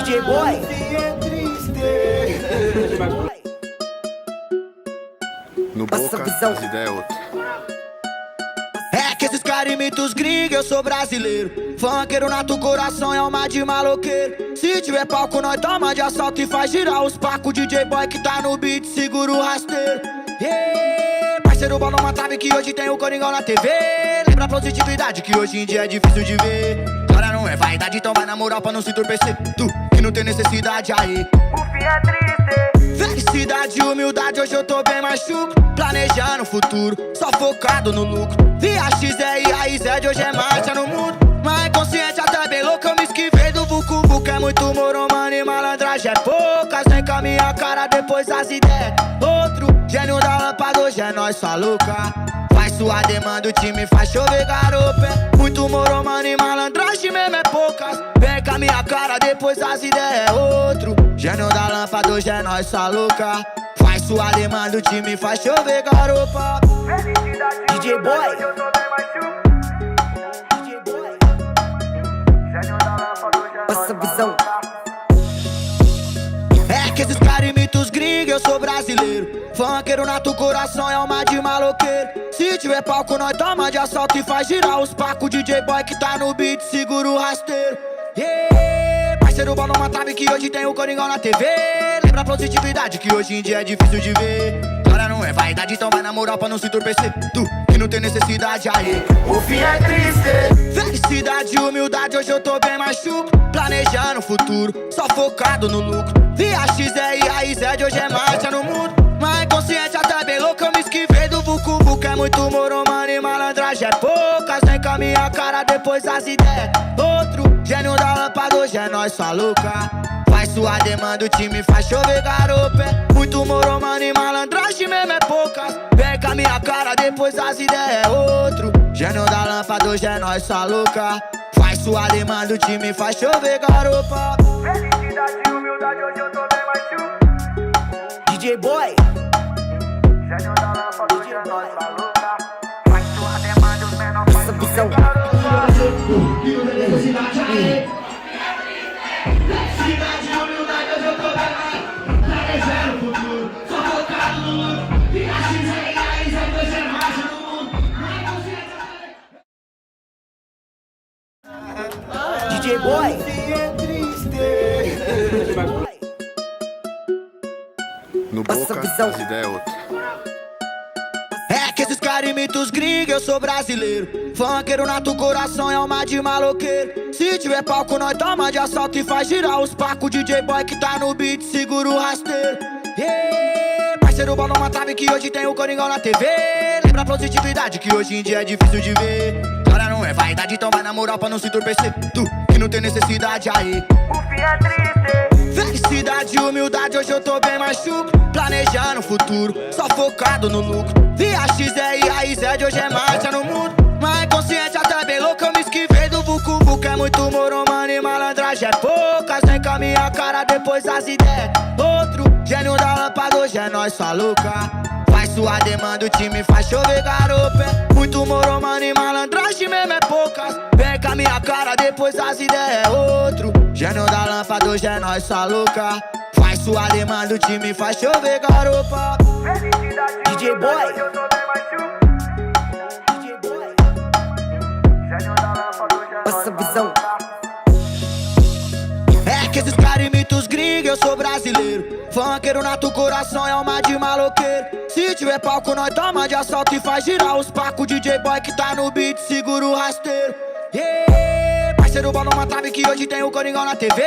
DJ Boy. No Boca, as ideias é outra. É que esses caras imitam os gringos, eu sou brasileiro. Funkeiro nato, coração é alma de maloqueiro. Se tiver palco, nós toma de assalto e faz girar os pacos. DJ Boy que tá no beat, segura o rasteiro. Parceiro, bola uma trave que hoje tem o Coringão na TV. Lembra a positividade que hoje em dia é difícil de ver. Agora não é vaidade, então vai na moral pra não se entorpecer. Tu que não tem necessidade aí. O fim é triste. Felicidade e humildade, hoje eu tô bem machuco. Planejando o futuro, só focado no lucro. Via XE e a IZ de hoje é marcha no mundo. Mas consciente até bem louco, eu me esquivei do Vucu Vucu. É muito moro, mano, e malandragem é poucas. Vem com a minha cara, depois as ideias. Outro gênio da lâmpada, hoje é nós, sua louca. Faz sua demanda, o time faz chover garopa. É muito moro, mano, e malandragem mesmo é poucas. Vem com a minha cara, depois as ideias. Outro gênio da lâmpada, hoje é nós, sua louca. Faz sua demanda, o time faz chover garopa. Felicidade e DJ Boy. humildade, eu tô bem machuco. DJ Boy. Gênio da lâmpada, hoje é Passa nós, visão. sua louca. É que esses caras imitam os gringos, eu sou brasileiro. Funkeiro nato, coração é alma de maloqueiro. Se tiver palco, nós toma de assalto e faz girar os pacos. DJ Boy que tá no beat, segura o rasteiro. Parceiro, bola uma trave que hoje tem o Coringão na TV. Lembra a positividade que hoje em dia é difícil de ver. Agora não é vaidade, então vai na moral pra não se entorpecer. Tu que não tem necessidade aí. O fim é triste. Felicidade e humildade, hoje eu tô bem machuco. Planejando o futuro, só focado no lucro. Via XE e a IZ de hoje é marcha no mundo. Mas consciente até bem louco, eu me esquivei do Vucu Vucu. É muito moro, mano, e malandragem é poucas. Vem com a minha cara, depois as ideias. Outro gênio da lâmpada, hoje é nós, sua louca. Faz sua demanda, o time faz chover garopa. É muito moro, mano, e malandragem mesmo é poucas. Vem com a minha cara, depois as ideias. Outro gênio da lâmpada, hoje é nós, sua louca. Faz sua demanda, o time faz chover garopa. Felicidade e humildade, hoje eu tô bem machuco. DJ Boy. Gênio da lâmpada, hoje é nós, sua louca. Faz sua demanda, os menores faz visão. chover garopa. DJ Boy. No Passa Boca, visão. as ideias é outra. É que esses caras imitam os gringos, eu sou brasileiro. Funkeiro nato, coração é alma de maloqueiro. Se tiver palco, nós toma de assalto e faz girar os pacos. DJ Boy que tá no beat, segura o rasteiro. Parceiro, bola uma trave que hoje tem o Coringão na TV. Lembra a positividade que hoje em dia é difícil de ver. Agora não é vaidade, então vai na moral pra não se entorpecer. Tu que não tem necessidade aí. O fim é triste. Felicidade e humildade, hoje eu tô bem machuco. Planejando o futuro, só focado no lucro. Via XE e a IZ de hoje é marcha no mundo. Mas consciente até bem louco, eu me esquivei do Vucu Vucu. É muito moro, mano, e malandragem é poucas. Vem com a minha cara, depois as ideias. Outro gênio da lâmpada, hoje é nós, sua louca. Faz sua demanda, o time faz chover garopa. É muito moro, mano, e malandragem mesmo é poucas. Vem com a minha cara, depois as ideias. Outro gênio da lâmpada, hoje é nós, sua louca. Faz sua demanda, o time faz chover garopa. Felicidade e DJ humildade, Boy. hoje eu tô bem machuco. DJ Boy. Gênio da lâmpada, hoje é nós, Passa sua visão. louca. É que esses caras imitam os gringos, eu sou brasileiro. Funkeiro nato, coração é alma de maloqueiro. Se tiver palco, nós toma de assalto e faz girar os pacos. DJ Boy que tá no beat, segura o rasteiro. Parceiro, bola uma trave que hoje tem o Coringão na TV.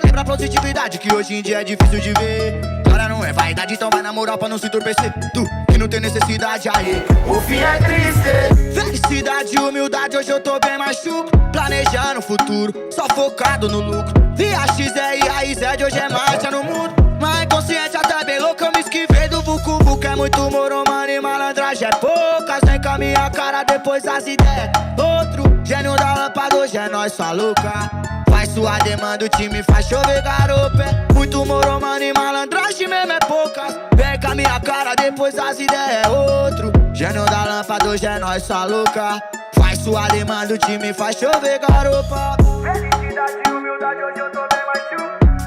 Lembra a positividade que hoje em dia é difícil de ver. Agora não é vaidade, então vai na moral pra não se entorpecer. Tu que não tem necessidade aí. O fim é triste. Felicidade e humildade, hoje eu tô bem machuco. Planejando o futuro, só focado no lucro. Via XE e a IZ de hoje é marcha no mundo. Mas consciente até bem louco, eu me esquivei do Vucu Vucu. É muito moro, mano, e malandragem é poucas. Vem com a minha cara, depois as ideias. Outro gênio da lâmpada, hoje é nós, sua louca. Faz sua demanda, o time faz chover garopa. É muito moro, mano, e malandragem mesmo é poucas. Vem com a minha cara, depois as ideias. Outro gênio da lâmpada, hoje é nós, sua louca. Faz sua demanda, o time faz chover garopa. Felicidade e humildade, hoje eu tô bem machuco.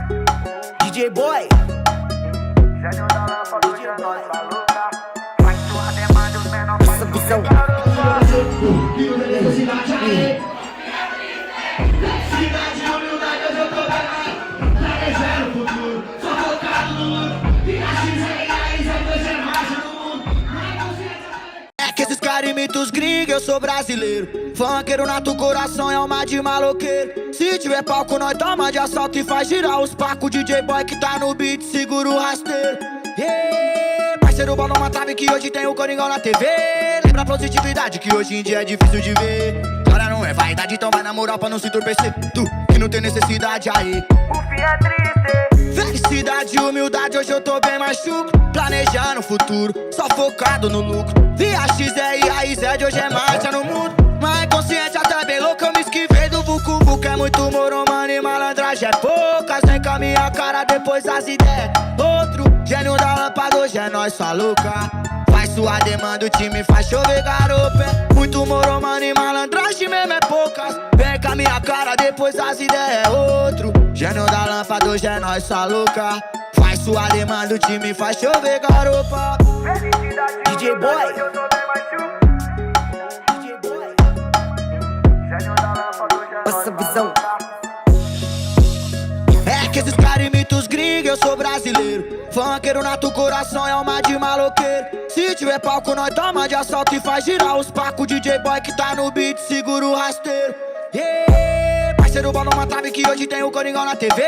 DJ Boy. Gênio da lâmpada, hoje é nós, maluca. Faz tua demanda, os menor faz Essa visão. É que esses caras imitam os gringos, eu sou brasileiro. Funkeiro nato, coração é alma de maloqueiro. Se tiver palco, nós toma de assalto e faz girar os pacos. DJ Boy que tá no beat, segura o rasteiro. Yeah, parceiro, bola uma trave que hoje tem o Coringão na TV. Lembra a positividade que hoje em dia é difícil de ver. Cara, não é vaidade, então vai na moral pra não se entorpecer. Tu que não tem necessidade aí. o fim é triste. Felicidade e humildade, hoje eu tô bem mais chuco. Planejando o futuro, só focado no lucro. Via XR e a Z de hoje é marcha no mundo. Mas consciente até bem louco, eu me esquivei do Vucu Vucu. É muito moro, mano, e malandragem é poucas. Vem com a minha cara, depois as ideias. Outro gênio da lâmpada, hoje é nós, sua louca. Faz sua demanda, o time faz chover garopa. É muito moro, mano, e malandragem mesmo é poucas. Vem com a minha cara, depois as ideias. Outro gênio da lâmpada, hoje é nós, sua louca. Faz sua demanda, o time faz chover garopa. Felicidade, DJ Boy. hoje eu tô bem mais chuco. DJ Boy. Gênio da lâmpada, hoje é Passa nós, visão. maluca. É que esses caras imitam os gringos, eu sou brasileiro. Funkeiro nato, coração é alma de maloqueiro. Se tiver palco, nós toma de assalto e faz girar os pacos. DJ Boy que tá no beat, segura o rasteiro. Yeah, parceiro, bola uma trave que hoje tem o Coringão na TV.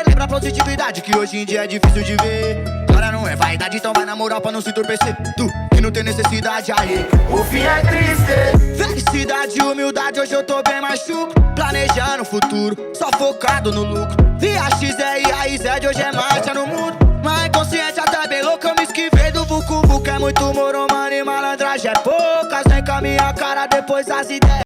Lembra a positividade que hoje em dia é difícil de ver. Cara, não é vaidade, então vai na moral pra não se entorpecer. Tu que não tem necessidade aí. O fim é triste. Felicidade e humildade, hoje eu tô bem mais chuco. Planejando o futuro, só focado no lucro. Via XR e a Z de hoje é marcha no mundo. Mas consciente até bem louco, eu me esquivei do Vucu Vucu. É muito moro, mano, e malandragem é poucas. Vem com a minha cara, depois as ideias.